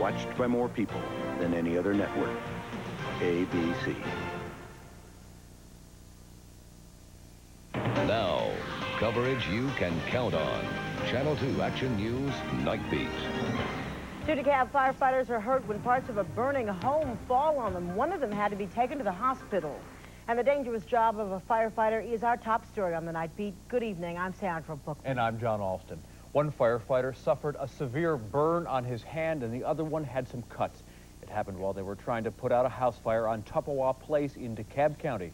watched by more people than any other network. ABC. Now, coverage you can count on. Channel 2 Action News, Nightbeat. 2 DeKalb firefighters are hurt when parts of a burning home fall on them. One of them had to be taken to the hospital. And the dangerous job of a firefighter is our top story on the Nightbeat. Good evening. I'm Sandra Bookman. And I'm John Alston. One firefighter suffered a severe burn on his hand, and the other one had some cuts. It happened while they were trying to put out a house fire on Tupperwah Place in DeKalb County.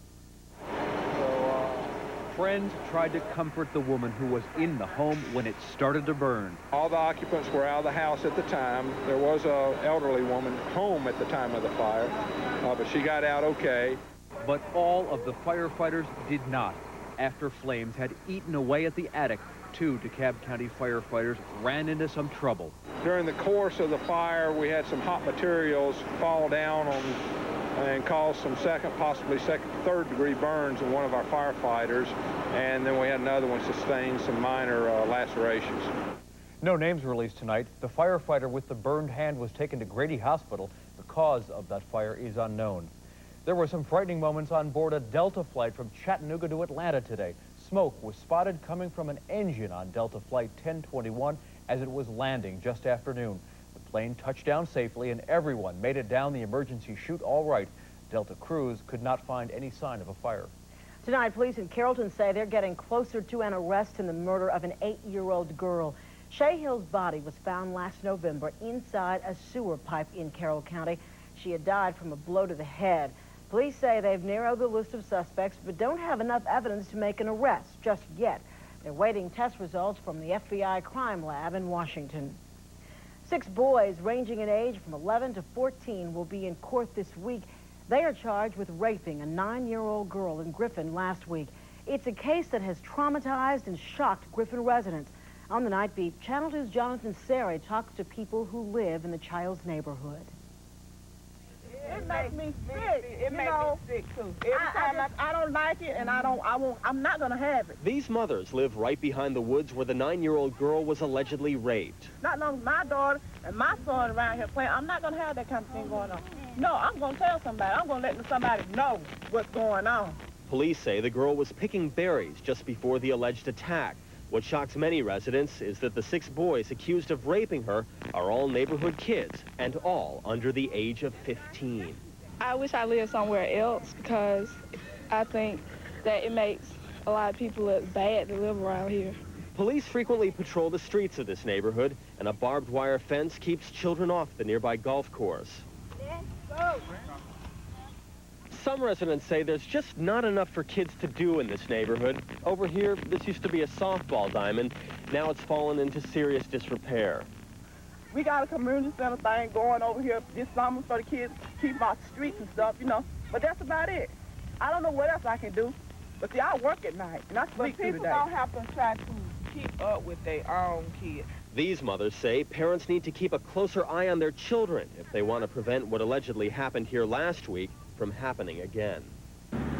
Friends tried to comfort the woman who was in the home when it started to burn. All the occupants were out of the house at the time. There was an elderly woman home at the time of the fire, but she got out okay. But all of the firefighters did not. After flames had eaten away at the attic, 2 DeKalb County firefighters ran into some trouble. During the course of the fire, we had some hot materials fall down on and caused some possibly third degree burns in one of our firefighters, and then we had another one sustain some minor lacerations. No names released tonight. The firefighter with the burned hand was taken to Grady Hospital. The cause of that fire is unknown. There were some frightening moments on board a Delta flight from Chattanooga to Atlanta today. Smoke was spotted coming from an engine on Delta Flight 1021 as it was landing just after noon. The plane touched down safely and everyone made it down the emergency chute all right. Delta crews could not find any sign of a fire. Tonight, police in Carrollton say they're getting closer to an arrest in the murder of an 8-year-old girl. Shay Hill's body was found last November inside a sewer pipe in Carroll County. She had died from a blow to the head. Police say they've narrowed the list of suspects but don't have enough evidence to make an arrest just yet. They're waiting test results from the FBI crime lab in Washington. 6 boys ranging in age from 11 to 14 will be in court this week. They are charged with raping a 9-year-old girl in Griffin last week. It's a case that has traumatized and shocked Griffin residents. On the Nightbeat, Channel 2's Jonathan Sari talks to people who live in the child's neighborhood. It makes me sick. It makes me sick too. Every time I don't like it, and I'm not gonna have it. These mothers live right behind the woods where the 9-year-old girl was allegedly raped. Not long my daughter and my son around here playing. I'm not gonna have that kind of thing going on. No, I'm gonna tell somebody. I'm gonna let somebody know what's going on. Police say the girl was picking berries just before the alleged attack. What shocks many residents is that the 6 boys accused of raping her are all neighborhood kids and all under the age of 15. I wish I lived somewhere else because I think that it makes a lot of people look bad to live around here. Police frequently patrol the streets of this neighborhood, and a barbed wire fence keeps children off the nearby golf course. Some residents say there's just not enough for kids to do in this neighborhood. Over here, this used to be a softball diamond. Now it's fallen into serious disrepair. We got a community center thing going over here this summer for the kids to keep our streets and stuff, you know. But that's about it. I don't know what else I can do. But see, I work at night, and I sleep through the day. But people don't have to try to keep up with their own kids. These mothers say parents need to keep a closer eye on their children if they want to prevent what allegedly happened here last week from happening again.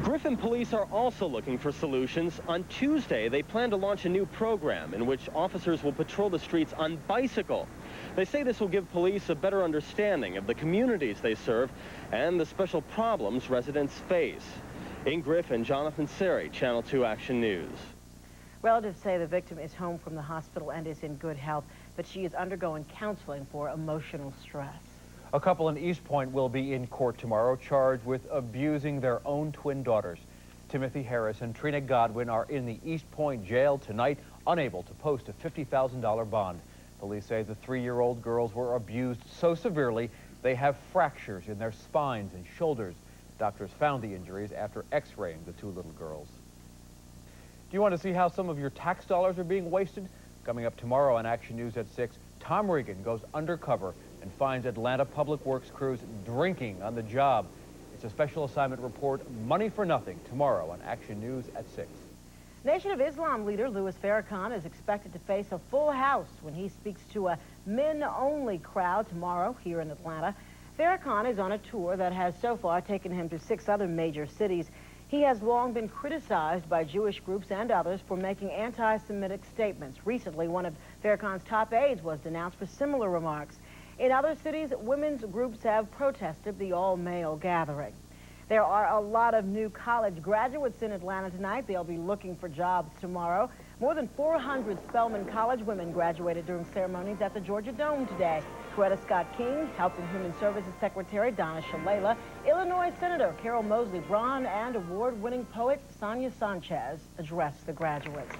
Griffin police are also looking for solutions. On Tuesday, they plan to launch a new program in which officers will patrol the streets on bicycle. They say this will give police a better understanding of the communities they serve and the special problems residents face. In Griffin, Jonathan Sari, Channel 2 Action News. Relatives say the victim is home from the hospital and is in good health, but she is undergoing counseling for emotional stress. A couple in East Point will be in court tomorrow charged with abusing their own twin daughters. Timothy Harris and Trina Godwin are in the East Point jail tonight, unable to post a $50,000 bond. Police say the 3-year-old girls were abused so severely they have fractures in their spines and shoulders. Doctors found the injuries after x-raying the 2 little girls. Do you want to see how some of your tax dollars are being wasted? Coming up tomorrow on Action News at 6, Tom Regan goes undercover and finds Atlanta Public Works crews drinking on the job. It's a special assignment report, Money for Nothing, tomorrow on Action News at 6. Nation of Islam leader Louis Farrakhan is expected to face a full house when he speaks to a men-only crowd tomorrow here in Atlanta. Farrakhan is on a tour that has so far taken him to 6 other major cities. He has long been criticized by Jewish groups and others for making anti-Semitic statements. Recently, one of Farrakhan's top aides was denounced for similar remarks. In other cities, women's groups have protested the all-male gathering. There are a lot of new college graduates in Atlanta tonight. They'll be looking for jobs tomorrow. More than 400 Spelman College women graduated during ceremonies at the Georgia Dome today. Coretta Scott King, Health and Human Services Secretary Donna Shalala, Illinois Senator Carol Mosley Braun, and award-winning poet Sonia Sanchez addressed the graduates.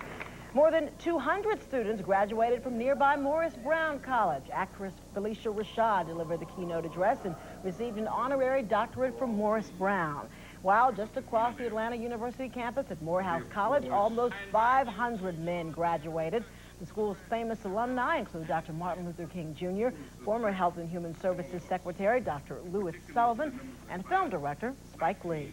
More than 200 students graduated from nearby Morris Brown College. Actress Felicia Rashad delivered the keynote address and received an honorary doctorate from Morris Brown. While just across the Atlanta University campus at Morehouse College, almost 500 men graduated. The school's famous alumni include Dr. Martin Luther King Jr., former Health and Human Services Secretary Dr. Louis Sullivan, and film director Spike Lee.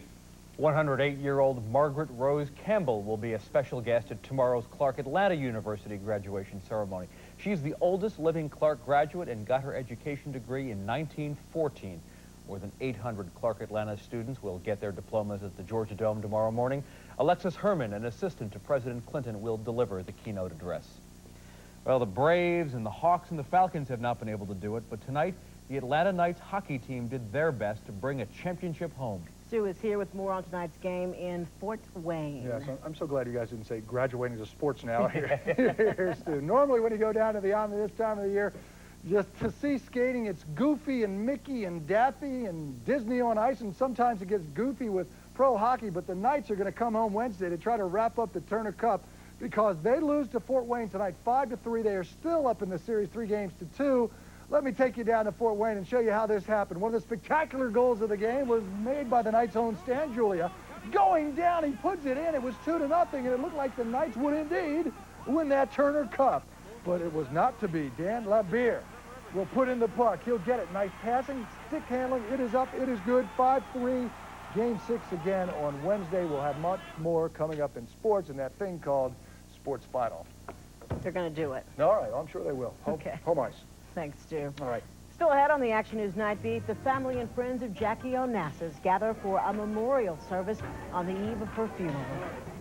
108-year-old Margaret Rose Campbell will be a special guest at tomorrow's Clark Atlanta University graduation ceremony. She's the oldest living Clark graduate and got her education degree in 1914. More than 800 Clark Atlanta students will get their diplomas at the Georgia Dome tomorrow morning. Alexis Herman, an assistant to President Clinton, will deliver the keynote address. Well, the Braves and the Hawks and the Falcons have not been able to do it, but tonight the Atlanta Knights hockey team did their best to bring a championship home. Stu is here with more on tonight's game in Fort Wayne. Yes, I'm so glad you guys didn't say graduating to sports now. Here's Stu. Normally when you go down to the island this time of the year, just to see skating, it's Goofy and Mickey and Daffy and Disney on Ice, and sometimes it gets goofy with pro hockey, but the Knights are going to come home Wednesday to try to wrap up the Turner Cup because they lose to Fort Wayne tonight 5-3. They are still up in the series 3-2. Let me take you down to Fort Wayne and show you how this happened. One of the spectacular goals of the game was made by the Knights' own Stan Julia. Going down, he puts it in. It was 2-0, and it looked like the Knights would indeed win that Turner Cup. But it was not to be. Dan Labier will put in the puck. He'll get it. Nice passing, stick handling. It is up. It is good. 5-3. Game 6 again on Wednesday. We'll have much more coming up in sports and that thing called Sports Final. They're going to do it. All right. Well, I'm sure they will. Okay. Home ice. Thanks, Stu. All right. Still ahead on the Action News Night Beat, the family and friends of Jackie Onassis gather for a memorial service on the eve of her funeral.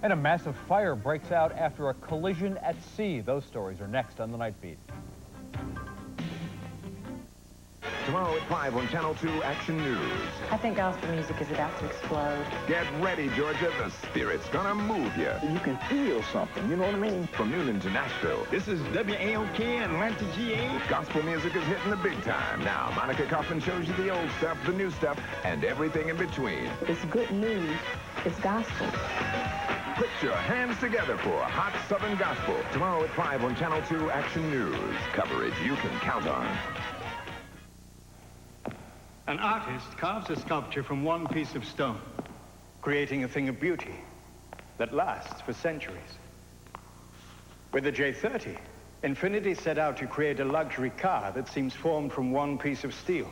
And a massive fire breaks out after a collision at sea. Those stories are next on the Night Beat. Tomorrow at 5 on Channel 2 Action News. I think gospel music is about to explode. Get ready, Georgia. The Spirit's gonna move you. You can feel something, you know what I mean? From Newnan to Nashville, This is WAOK Atlanta, GA. gospel music is hitting the big time. Now, Monica Coffin shows you the old stuff, the new stuff, and everything in between. It's good news. It's gospel. Put your hands together for Hot Southern Gospel. Tomorrow at 5 on Channel 2 Action News. Coverage you can count on. An artist carves a sculpture from one piece of stone, creating a thing of beauty that lasts for centuries. With the J30, Infiniti set out to create a luxury car that seems formed from one piece of steel.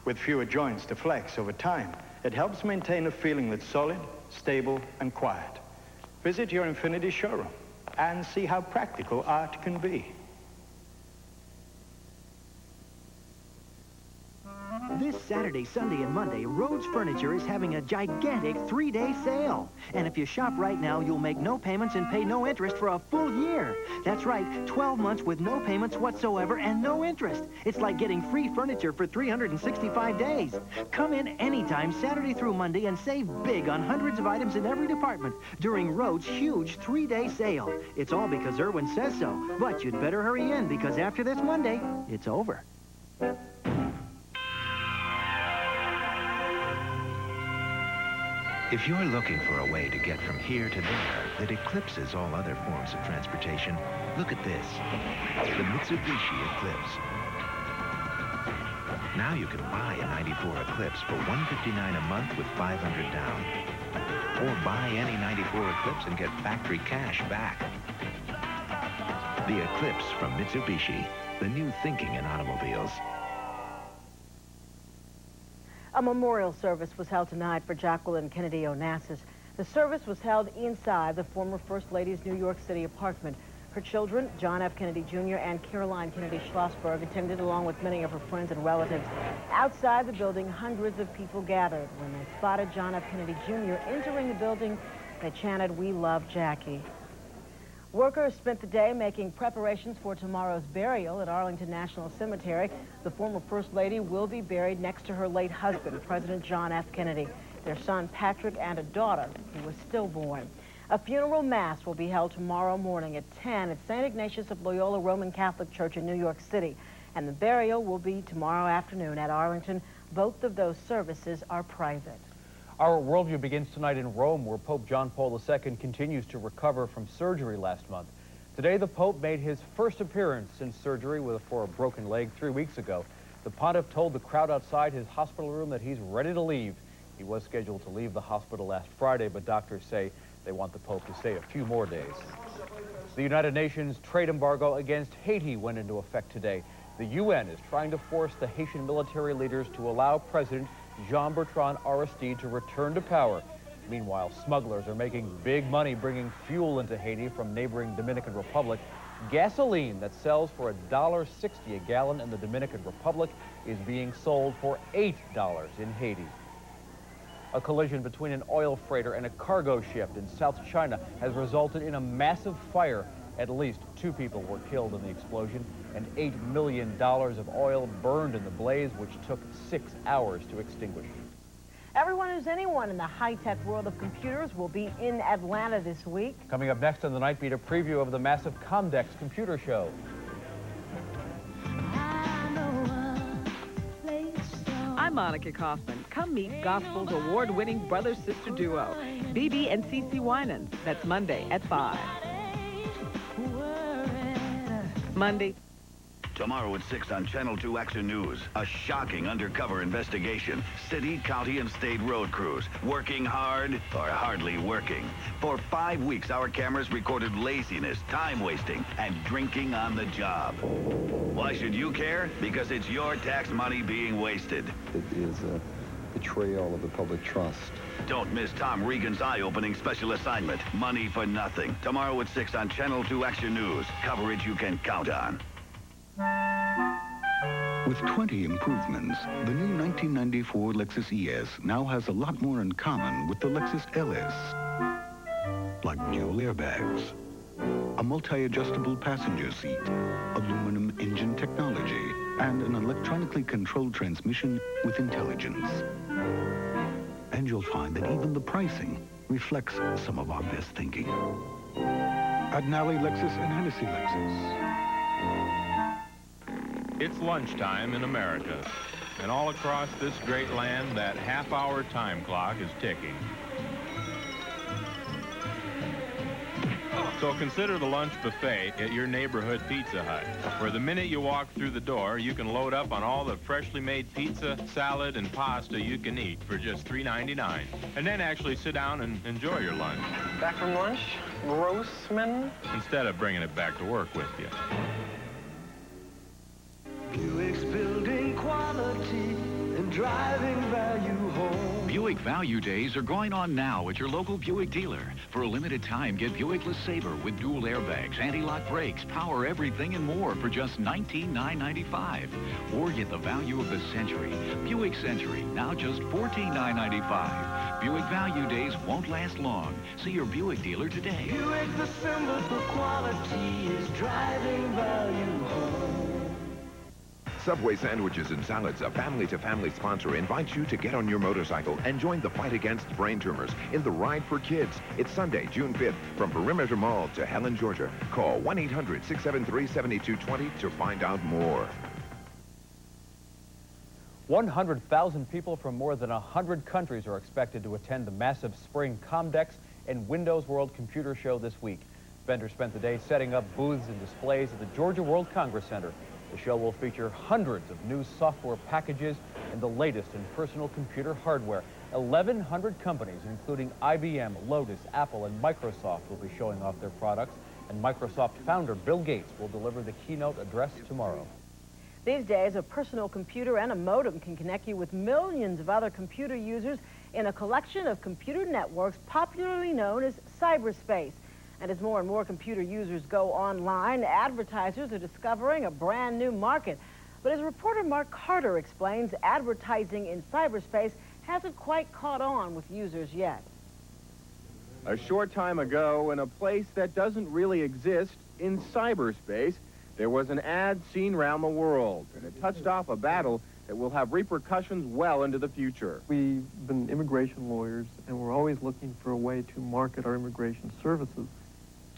With fewer joints to flex over time, it helps maintain a feeling that's solid, stable, and quiet. Visit your Infiniti showroom and see how practical art can be. This Saturday, Sunday, and Monday, Rhodes Furniture is having a gigantic 3-day sale. And if you shop right now, you'll make no payments and pay no interest for a full year. That's right, 12 months with no payments whatsoever and no interest. It's like getting free furniture for 365 days. Come in anytime, Saturday through Monday, and save big on hundreds of items in every department during Rhodes' huge 3-day sale. It's all because Irwin says so. But you'd better hurry in, because after this Monday, it's over. If you're looking for a way to get from here to there that eclipses all other forms of transportation, look at this, the Mitsubishi Eclipse. Now you can buy a 94 Eclipse for $159 a month with $500 down. Or buy any 94 Eclipse and get factory cash back. The Eclipse from Mitsubishi, the new thinking in automobiles. A memorial service was held tonight for Jacqueline Kennedy Onassis. The service was held inside the former First Lady's New York City apartment. Her children, John F. Kennedy Jr. and Caroline Kennedy Schlossberg, attended along with many of her friends and relatives. Outside the building, hundreds of people gathered. When they spotted John F. Kennedy Jr. entering the building, they chanted, "We love Jackie." Workers spent the day making preparations for tomorrow's burial at Arlington National Cemetery. The former First Lady will be buried next to her late husband, President John F. Kennedy, their son Patrick, and a daughter who was stillborn. A funeral mass will be held tomorrow morning at 10 at St. Ignatius of Loyola Roman Catholic Church in New York City. And the burial will be tomorrow afternoon at Arlington. Both of those services are private. Our worldview begins tonight in Rome, where Pope John Paul II continues to recover from surgery last month. Today, the Pope made his first appearance since surgery for a broken leg 3 weeks ago. The pontiff told the crowd outside his hospital room that he's ready to leave. He was scheduled to leave the hospital last Friday, but doctors say they want the Pope to stay a few more days. The United Nations trade embargo against Haiti went into effect today. The UN is trying to force the Haitian military leaders to allow President Jean-Bertrand Aristide to return to power. Meanwhile, smugglers are making big money bringing fuel into Haiti from neighboring Dominican Republic. Gasoline that sells for $1.60 a gallon in the Dominican Republic is being sold for $8 in Haiti. A collision between an oil freighter and a cargo ship in South China has resulted in a massive fire. At least 2 people were killed in the explosion, and $8 million of oil burned in the blaze, which took 6 hours to extinguish. Everyone who's anyone in the high-tech world of computers will be in Atlanta this week. Coming up next on the Nightbeat, a preview of the massive Comdex computer show. I'm Monica Kaufman. Come meet Gospel's award-winning brother-sister duo, BB and CeCe Winans. That's Monday at 5. Monday. Tomorrow at 6 on Channel 2 Action News, a shocking undercover investigation. City, county, and state road crews working hard or hardly working. For 5 weeks, our cameras recorded laziness, time wasting, and drinking on the job. Why should you care? Because it's your tax money being wasted. It is a betrayal of the public trust. Don't miss Tom Regan's eye-opening special assignment, Money for Nothing. Tomorrow at 6 on Channel 2 Action News. Coverage you can count on. With 20 improvements, the new 1994 Lexus ES now has a lot more in common with the Lexus LS. Like dual airbags, a multi-adjustable passenger seat, aluminum engine technology, and an electronically controlled transmission with intelligence. And you'll find that even the pricing reflects some of our best thinking. At Nally Lexus and Hennessy Lexus. It's lunchtime in America, and all across this great land, that half-hour time clock is ticking. So consider the lunch buffet at your neighborhood Pizza Hut, where the minute you walk through the door, you can load up on all the freshly made pizza, salad, and pasta you can eat for just $3.99, and then actually sit down and enjoy your lunch. Back from lunch? Grossman? Instead of bringing it back to work with you. Buick's building quality and driving value home. Buick Value Days are going on now at your local Buick dealer. For a limited time, get Buick LeSabre with dual airbags, anti-lock brakes, power everything, and more for just $19,995. Or get the value of the century. Buick Century, now just $14,995. Buick Value Days won't last long. See your Buick dealer today. Buick, the symbol for quality, is driving value home. Subway Sandwiches and Salads, a family-to-family sponsor, invites you to get on your motorcycle and join the fight against brain tumors in the Ride for Kids. It's Sunday, June 5th, from Perimeter Mall to Helen, Georgia. Call 1-800-673-7220 to find out more. 100,000 people from more than 100 countries are expected to attend the massive spring Comdex and Windows World Computer Show this week. Vendors spent the day setting up booths and displays at the Georgia World Congress Center. The show will feature hundreds of new software packages and the latest in personal computer hardware. 1,100 companies, including IBM, Lotus, Apple, and Microsoft, will be showing off their products, and Microsoft founder Bill Gates will deliver the keynote address tomorrow. These days, a personal computer and a modem can connect you with millions of other computer users in a collection of computer networks popularly known as cyberspace. And as more and more computer users go online, advertisers are discovering a brand new market. But as reporter Mark Carter explains, advertising in cyberspace hasn't quite caught on with users yet. A short time ago, in a place that doesn't really exist, in cyberspace, there was an ad seen around the world, and it touched off a battle that will have repercussions well into the future. We've been immigration lawyers, and we're always looking for a way to market our immigration services.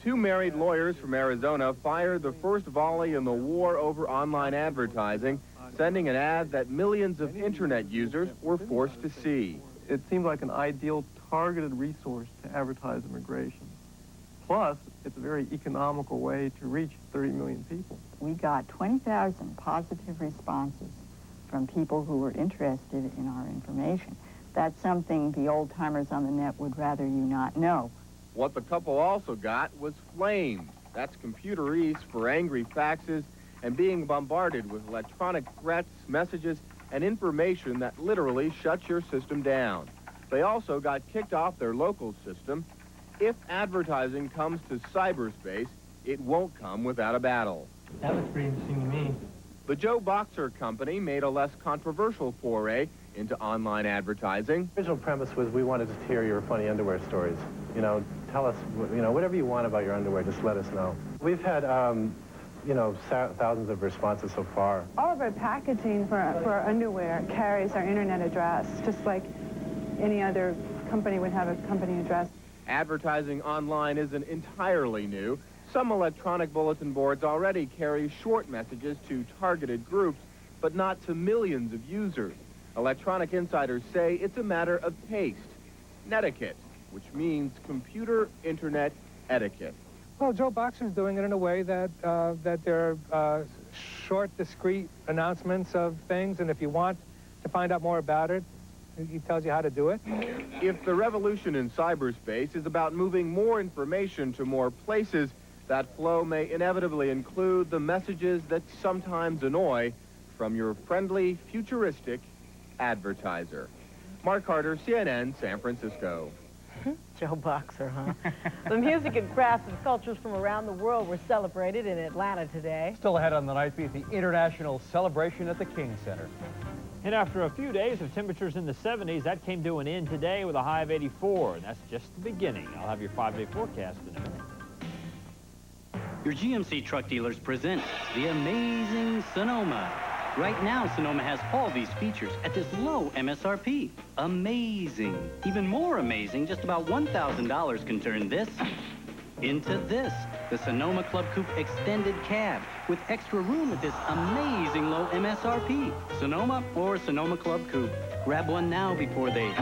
Two married lawyers from Arizona fired the first volley in the war over online advertising, sending an ad that millions of internet users were forced to see. It seemed like an ideal targeted resource to advertise immigration. Plus, it's a very economical way to reach 30 million people. We got 20,000 positive responses from people who were interested in our information. That's something the old-timers on the net would rather you not know. What the couple also got was flames. That's computerese for angry faxes and being bombarded with electronic threats, messages, and information that literally shuts your system down. They also got kicked off their local system. If advertising comes to cyberspace, it won't come without a battle. That was pretty interesting to me. The Joe Boxer Company made a less controversial foray into online advertising. The original premise was we wanted to hear your funny underwear stories. You know, tell us, you know, whatever you want about your underwear, just let us know. We've had, you know, thousands of responses so far. All of our packaging for our underwear carries our internet address, just like any other company would have a company address. Advertising online isn't entirely new. Some electronic bulletin boards already carry short messages to targeted groups, but not to millions of users. Electronic insiders say it's a matter of taste, netiquette, which means computer internet etiquette. Well, Joe Boxer's doing it in a way that that there are short, discrete announcements of things, and if you want to find out more about it, he tells you how to do it. If the revolution in cyberspace is about moving more information to more places, that flow may inevitably include the messages that sometimes annoy from your friendly, futuristic advertiser. Mark Carter, CNN, San Francisco. Joe Boxer, huh? The music and crafts and cultures from around the world were celebrated in Atlanta today. Still ahead on the Nightbeat, the International Celebration at the King Center. And after a few days of temperatures in the 70s, that came to an end today with a high of 84, and that's just the beginning. I'll have your 5-day forecast in a minute. Your GMC truck dealers present the amazing Sonoma. Right now, Sonoma has all these features at this low MSRP. Amazing. Even more amazing, just about $1,000 can turn this into this. The Sonoma Club Coupe Extended Cab with extra room at this amazing low MSRP. Sonoma or Sonoma Club Coupe. Grab one now before they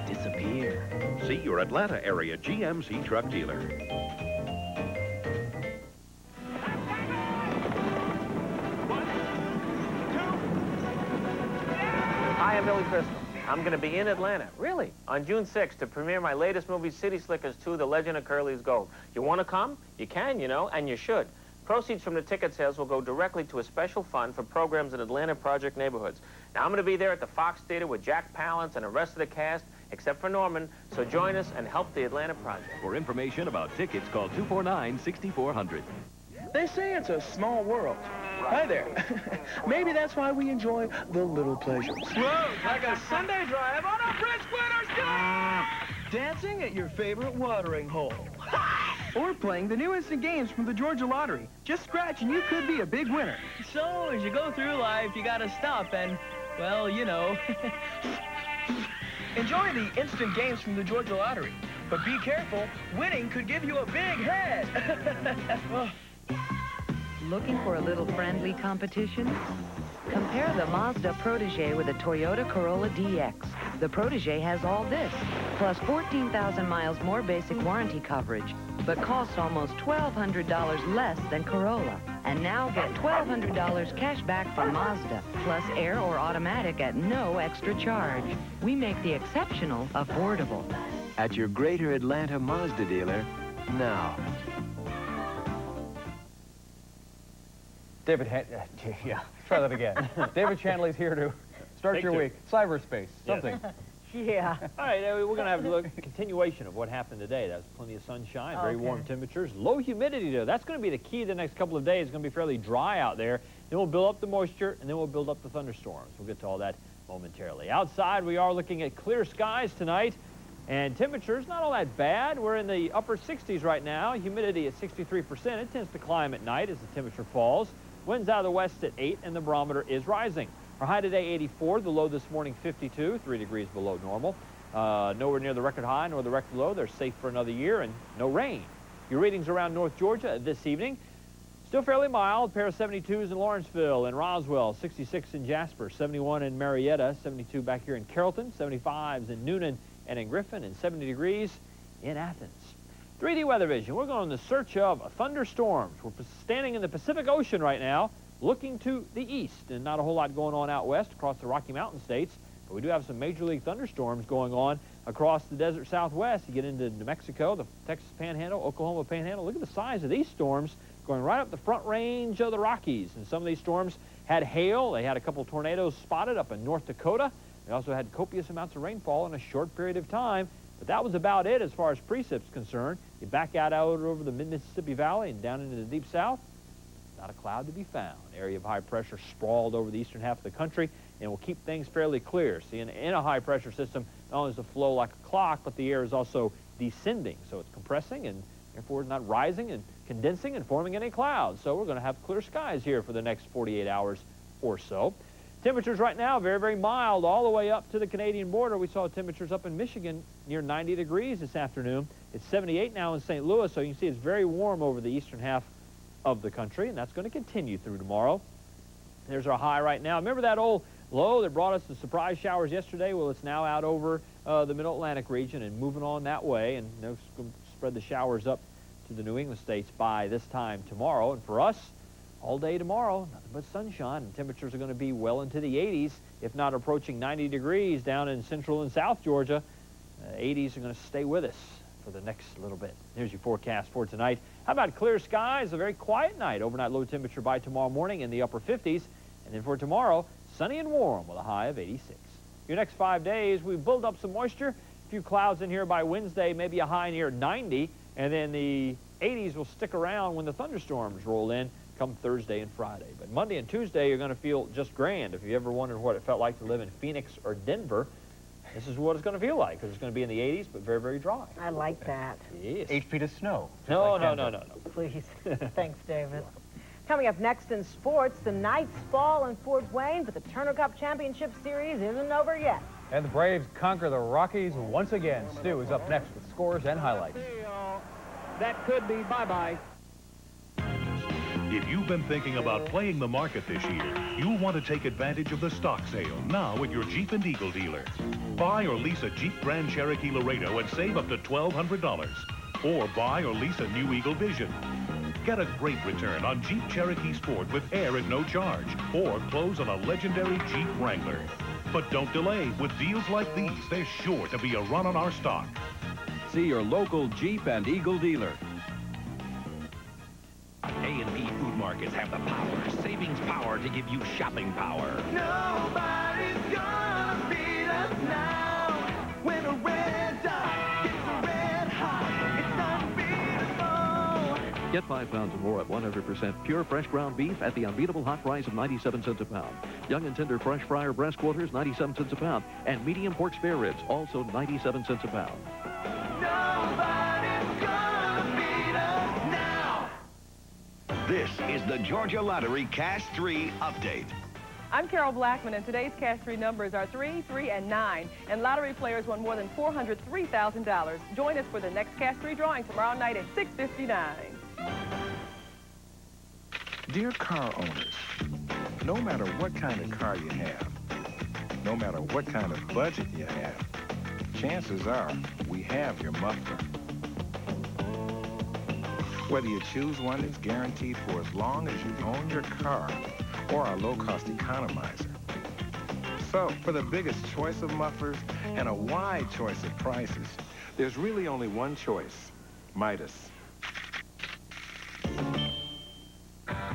disappear. See your Atlanta area GMC truck dealer. Hi, I'm Billy Crystal. I'm going to be in Atlanta, really, on June 6th to premiere my latest movie, City Slickers 2, The Legend of Curly's Gold. You want to come? You can, you know, and you should. Proceeds from the ticket sales will go directly to a special fund for programs in Atlanta project neighborhoods. Now, I'm going to be there at the Fox Theater with Jack Palance and the rest of the cast, except for Norman, so join us and help the Atlanta project. For information about tickets, call 249-6400. They say it's a small world. Hi there. Maybe that's why we enjoy the little pleasures. Whoa, like a Sunday drive on a French Splitters Dancing at your favorite watering hole. Or playing the new instant games from the Georgia Lottery. Just scratch and you could be a big winner. So, as you go through life, you gotta stop and, well, you know. Enjoy the instant games from the Georgia Lottery. But be careful, winning could give you a big head. Looking for a little friendly competition? Compare the Mazda Protege with a Toyota Corolla DX. The Protege has all this, plus 14,000 miles more basic warranty coverage, but costs almost $1,200 less than Corolla. And now get $1,200 cash back from Mazda, plus air or automatic at no extra charge. We make the exceptional affordable. At your Greater Atlanta Mazda dealer, now. David, yeah, try that again. David Chanley's here to start your week. Cyberspace, something. Yeah. All right, we're going to have a continuation of what happened today. That's plenty of sunshine, very warm temperatures, low humidity, though. That's going to be the key the next couple of days. It's going to be fairly dry out there. Then we'll build up the moisture, and then we'll build up the thunderstorms. We'll get to all that momentarily. Outside, we are looking at clear skies tonight. And temperatures not all that bad. We're in the upper 60s right now. Humidity at 63%. It tends to climb at night as the temperature falls. Winds out of the west at 8, and the barometer is rising. Our high today, 84. The low this morning, 52, 3 degrees below normal. Nowhere near the record high nor the record low. They're safe for another year, and no rain. Your readings around North Georgia this evening. Still fairly mild. Pair of 72s in Lawrenceville and Roswell, 66 in Jasper, 71 in Marietta, 72 back here in Carrollton, 75s in Noonan and in Griffin, and 70 degrees in Athens. 3D weather vision. We're going in the search of thunderstorms. We're standing in the Pacific Ocean right now, looking to the east, and not a whole lot going on out west across the Rocky Mountain states, but we do have some major league thunderstorms going on across the desert southwest. You get into New Mexico, the Texas Panhandle, Oklahoma Panhandle. Look at the size of these storms going right up the front range of the Rockies. And some of these storms had hail. They had a couple tornadoes spotted up in North Dakota. They also had copious amounts of rainfall in a short period of time. But that was about it as far as precipit's concerned. You back out over the mid-Mississippi Valley and down into the deep south, not a cloud to be found. Area of high pressure sprawled over the eastern half of the country and will keep things fairly clear. See, in a high pressure system, not only does it flow like a clock, but the air is also descending. So it's compressing and therefore not rising and condensing and forming any clouds. So we're going to have clear skies here for the next 48 hours or so. Temperatures right now very, very mild all the way up to the Canadian border. We saw temperatures up in Michigan near 90 degrees this afternoon. It's 78 now in St. Louis, so you can see it's very warm over the eastern half of the country, and that's going to continue through tomorrow. There's our high right now. Remember that old low that brought us the surprise showers yesterday? Well, it's now out over the Middle Atlantic region and moving on that way, and it's going to spread the showers up to the New England states by this time tomorrow. And for us, all day tomorrow, nothing but sunshine, and temperatures are going to be well into the 80s, if not approaching 90 degrees down in central and south Georgia. 80s are going to stay with us for the next little bit. Here's your forecast for tonight. How about clear skies? A very quiet night. Overnight low temperature by tomorrow morning in the upper 50s. And then for tomorrow, sunny and warm with a high of 86. Your next 5 days, we build up some moisture. A few clouds in here by Wednesday, maybe a high near 90. And then the 80s will stick around when the thunderstorms roll in come Thursday and Friday. But Monday and Tuesday, you're going to feel just grand. If you ever wondered what it felt like to live in Phoenix or Denver, this is what it's going to feel like, because it's going to be in the 80s, but very, very dry. I like that. Yes. 8 feet of snow. No. Please. Thanks, David. Coming up next in sports, the Knights fall in Fort Wayne, but the Turner Cup Championship Series isn't over yet. And the Braves conquer the Rockies once again. Stu is up next with scores and highlights. That could be bye-bye. If you've been thinking about playing the market this year, you'll want to take advantage of the stock sale now at your Jeep and Eagle dealer. Buy or lease a Jeep Grand Cherokee Laredo and save up to $1,200. Or buy or lease a new Eagle Vision. Get a great return on Jeep Cherokee Sport with air at no charge. Or close on a legendary Jeep Wrangler. But don't delay. With deals like these, there's sure to be a run on our stock. See your local Jeep and Eagle dealer. A&P Food Markets have the power, savings power to give you shopping power. Nobody's gonna beat us now. When a red dot gets red hot, it's unbeatable. Get 5 pounds or more of 100% pure fresh ground beef at the unbeatable hot price of 97 cents a pound. Young and tender fresh fryer breast quarters, 97 cents a pound. And medium pork spare ribs, also 97 cents a pound. Nobody's gonna beat us now. This is the Georgia Lottery Cash 3 update. I'm Carol Blackman, and today's Cash 3 numbers are 3, 3, and 9. And lottery players won more than $403,000. Join us for the next Cash 3 drawing tomorrow night at 6:59. Dear car owners, no matter what kind of car you have, no matter what kind of budget you have, chances are we have your muffler. Whether you choose one that's guaranteed for as long as you own your car or our low-cost economizer. So, for the biggest choice of mufflers and a wide choice of prices, there's really only one choice, Midas.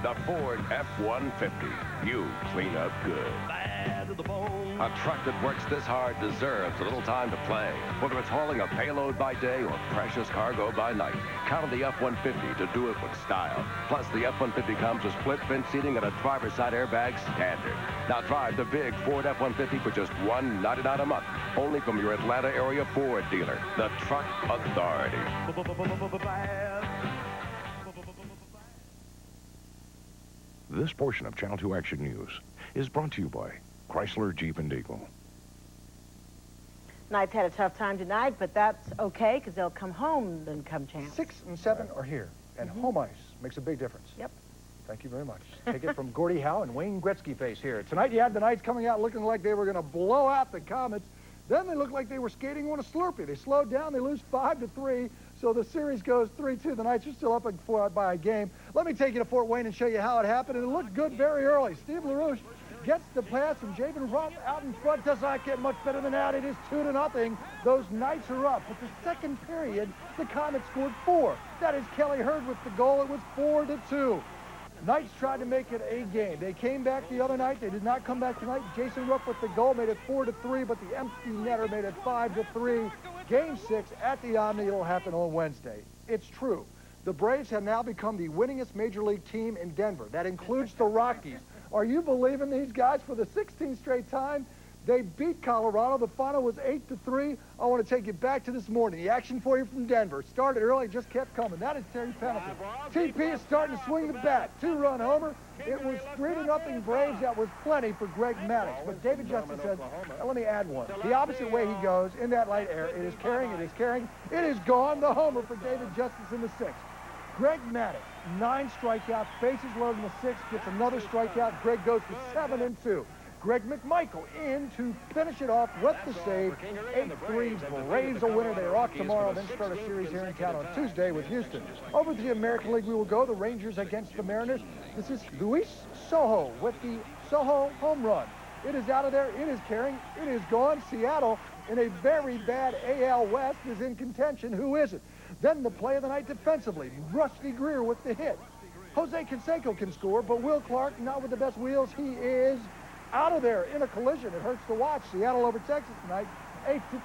The Ford F-150. You clean up good. A truck that works this hard deserves a little time to play. Whether it's hauling a payload by day or precious cargo by night, count on the F-150 to do it with style. Plus, the F-150 comes with split fin seating and a driver's side airbag standard. Now drive the big Ford F-150 for just $199 a month, only from your Atlanta area Ford dealer, the Truck Authority. This portion of Channel 2 Action News is brought to you by Chrysler, Jeep, and Eagle. Knight's had a tough time tonight, but that's okay because they'll come home then come champs. 6 and 7 are here, and home ice makes a big difference. Yep. Thank you very much. Take it from Gordie Howe and Wayne Gretzky face here. Tonight you had the Knights coming out looking like they were going to blow out the Comets. Then they looked like they were skating on a Slurpee. They slowed down, they lose 5-3, so the series goes 3-2. The Knights are still up by a game. Let me take you to Fort Wayne and show you how it happened, and it looked good very early. Steve LaRouche gets the pass from Javen Rupp out in front. Does not get much better than that. It is 2-0. Those Knights are up. But the second period, the Comets scored 4. That is Kelly Hurd with the goal. It was 4-2. Knights tried to make it a game. They came back the other night. They did not come back tonight. Jason Rupp with the goal made it 4-3, but the empty netter made it 5-3. Game 6 at the Omni. It'll happen on Wednesday. It's true. The Braves have now become the winningest Major League team in Denver. That includes the Rockies. Are you believing these guys for the 16th straight time? They beat Colorado. The final was 8-3. I want to take you back to this morning. The action for you from Denver. Started early, just kept coming. That is Terry Pendleton. TP is starting to swing the bat. 2-run homer. It was 3-0 Braves. That was plenty for Greg Maddux. But David Justice says, let me add one. The opposite way he goes, in that light air, it is carrying, it is carrying. It is gone. The homer for David Justice in the 6th. Greg Maddux, 9 strikeouts, bases loaded in the 6th, gets another strikeout. Greg goes to 7-2. Greg McMichael in to finish it off with the save. 8-3. Braves a winner. They are off tomorrow, then start a series here in town on Tuesday with Houston. Over to the American League we will go. The Rangers against the Mariners. This is Luis Sojo with the Sojo home run. It is out of there. It is carrying. It is gone. Seattle, in a very bad AL West, is in contention. Who is it? Then the play of the night defensively. Rusty Greer with the hit. Jose Canseco can score, but Will Clark, not with the best wheels. He is out of there in a collision. It hurts to watch. Seattle over Texas tonight,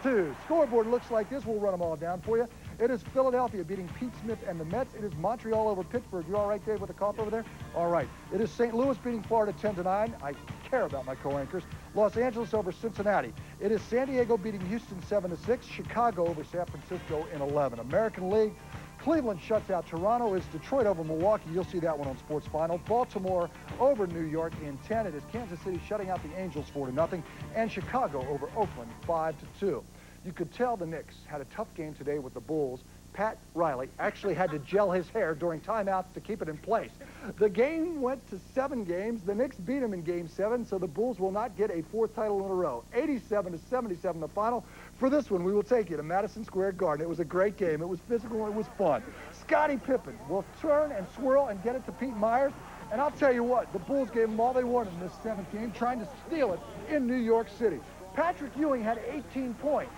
8-2. Scoreboard looks like this. We'll run them all down for you. It is Philadelphia beating Pete Smith and the Mets. It is Montreal over Pittsburgh. You all right, Dave, with the cough over there? All right. It is St. Louis beating Florida 10-9. I care about my co-anchors. Los Angeles over Cincinnati. It is San Diego beating Houston 7-6. Chicago over San Francisco in 11. American League. Cleveland shuts out Toronto. It's Detroit over Milwaukee. You'll see that one on Sports Final. Baltimore over New York in 10. It is Kansas City shutting out the Angels 4-0. And Chicago over Oakland 5-2. You could tell the Knicks had a tough game today with the Bulls. Pat Riley actually had to gel his hair during timeouts to keep it in place. The game went to 7 games. The Knicks beat him in Game 7, so the Bulls will not get a 4th title in a row. 87-77 the final. For this one, we will take you to Madison Square Garden. It was a great game. It was physical. It was fun. Scottie Pippen will turn and swirl and get it to Pete Myers. And I'll tell you what, the Bulls gave them all they wanted in this 7th game, trying to steal it in New York City. Patrick Ewing had 18 points.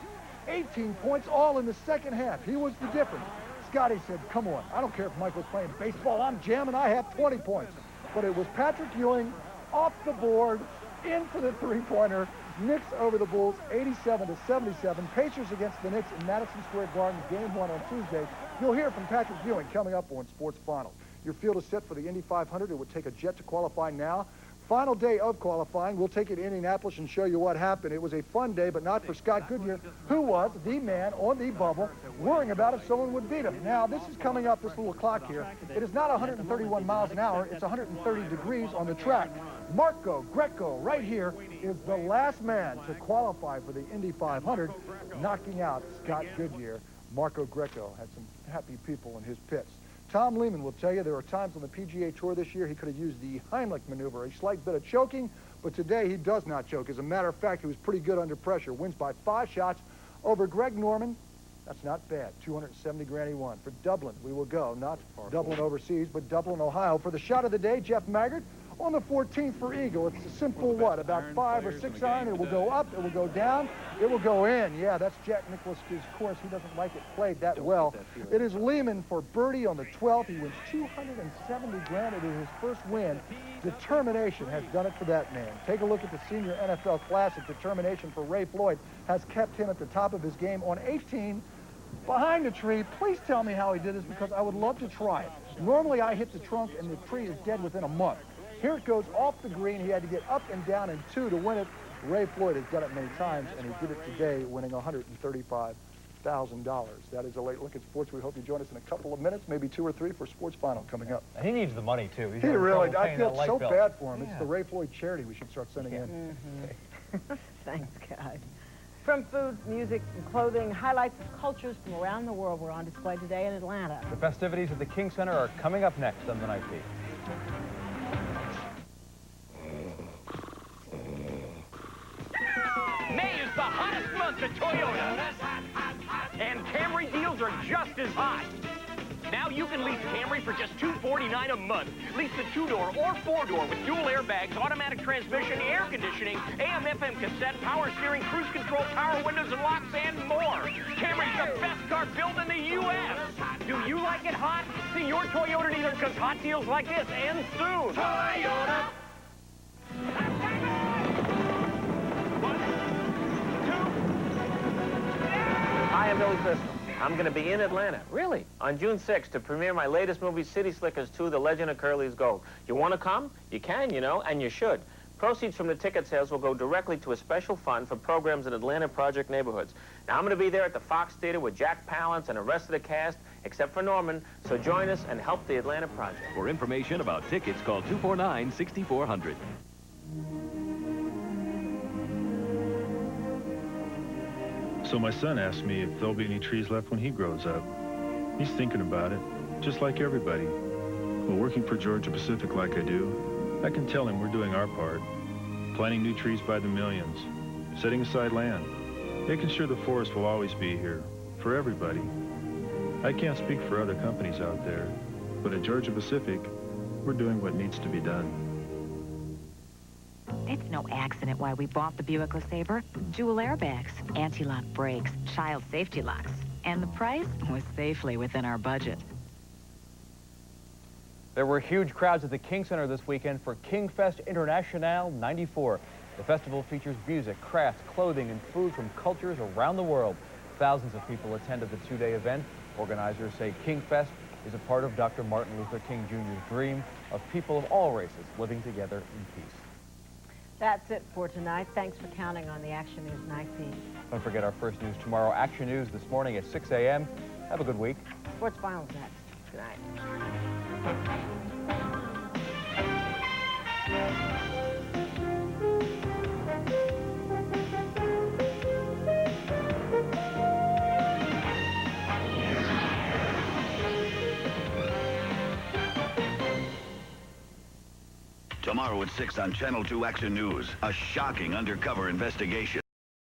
18 points all in the second half. He was the difference. Scotty said, come on, I don't care if Michael's playing baseball. I'm jamming. I have 20 points. But it was Patrick Ewing off the board, in for the three-pointer. Knicks over the Bulls, 87-77. Pacers against the Knicks in Madison Square Garden, Game 1 on Tuesday. You'll hear from Patrick Ewing coming up on Sports Final. Your field is set for the Indy 500. It would take a jet to qualify now. Final day of qualifying. We'll take you to Indianapolis and show you what happened. It was a fun day, but not for Scott Goodyear, who was the man on the bubble, worrying about if someone would beat him. Now, this is coming up, this little clock here. It is not 131 miles an hour. It's 130 degrees on the track. Marco Greco, right here, is the last man to qualify for the Indy 500, knocking out Scott Goodyear. Marco Greco had some happy people in his pits. Tom Lehman will tell you there are times on the PGA Tour this year he could have used the Heimlich maneuver, a slight bit of choking, but today he does not choke. As a matter of fact, he was pretty good under pressure. Wins by 5 shots over Greg Norman. That's not bad. 270 grand he won. For Dublin, we will go. Not Dublin overseas, but Dublin, Ohio. For the shot of the day, Jeff Maggart On the 14th for eagle, it's a simple what? About 5 or 6 iron. It will go up, it will go down, it will go in. Yeah, that's Jack Nicklaus's course. He doesn't like it played that well. It is Lehman for birdie on the 12th. He wins $270 grand. It is his first win. Determination has done it for that man. Take a look at the Senior NFL Classic. Determination for Ray Floyd has kept him at the top of his game on 18. Behind the tree. Please tell me how he did this, because I would love to try it. Normally I hit the trunk and the tree is dead within a month. Here it goes off the green. He had to get up and down in 2 to win it. Ray Floyd has done it many times, and he did it today, winning $135,000. That is a late look at sports. We hope you join us in a couple of minutes, maybe 2 or 3 for Sports Final coming up. And he needs the money, too. He really, I feel so bad for him. Yeah. It's the Ray Floyd charity we should start sending in. Thanks, guys. From food, music, and clothing, highlights of cultures from around the world were on display today in Atlanta. The festivities at the King Center are coming up next on the Nightbeat. May is the hottest month at Toyota. And Camry deals are just as hot. Now you can lease Camry for just $249 a month. Lease the 2-door or 4-door with dual airbags, automatic transmission, air conditioning, AM/FM cassette, power steering, cruise control, power windows and locks, and more. Camry's the best car built in the U.S. Do you like it hot? See your Toyota dealer, because hot deals like this end soon. Toyota! Hi, I'm Billy Crystal. I'm going to be in Atlanta, really, on June 6th to premiere my latest movie, City Slickers 2, The Legend of Curly's Gold. You want to come? You can, you know, and you should. Proceeds from the ticket sales will go directly to a special fund for programs in Atlanta project neighborhoods. Now, I'm going to be there at the Fox Theater with Jack Palance and the rest of the cast, except for Norman, so join us and help the Atlanta project. For information about tickets, call 249-6400. So my son asked me if there'll be any trees left when he grows up. He's thinking about it, just like everybody. Well, working for Georgia Pacific like I do, I can tell him we're doing our part. Planting new trees by the millions, setting aside land, making sure the forest will always be here, for everybody. I can't speak for other companies out there, but at Georgia Pacific, we're doing what needs to be done. It's no accident why we bought the Buick LeSabre. Dual airbags, anti-lock brakes, child safety locks. And the price was safely within our budget. There were huge crowds at the King Center this weekend for Kingfest International 94. The festival features music, crafts, clothing, and food from cultures around the world. Thousands of people attended the 2-day event. Organizers say Kingfest is a part of Dr. Martin Luther King Jr.'s dream of people of all races living together in peace. That's it for tonight. Thanks for counting on the Action News Nightbeat. Don't forget our first news tomorrow. Action News this morning at 6 a.m. Have a good week. Sports Finals next. Good night. Tomorrow at 6 on Channel 2 Action News, a shocking undercover investigation.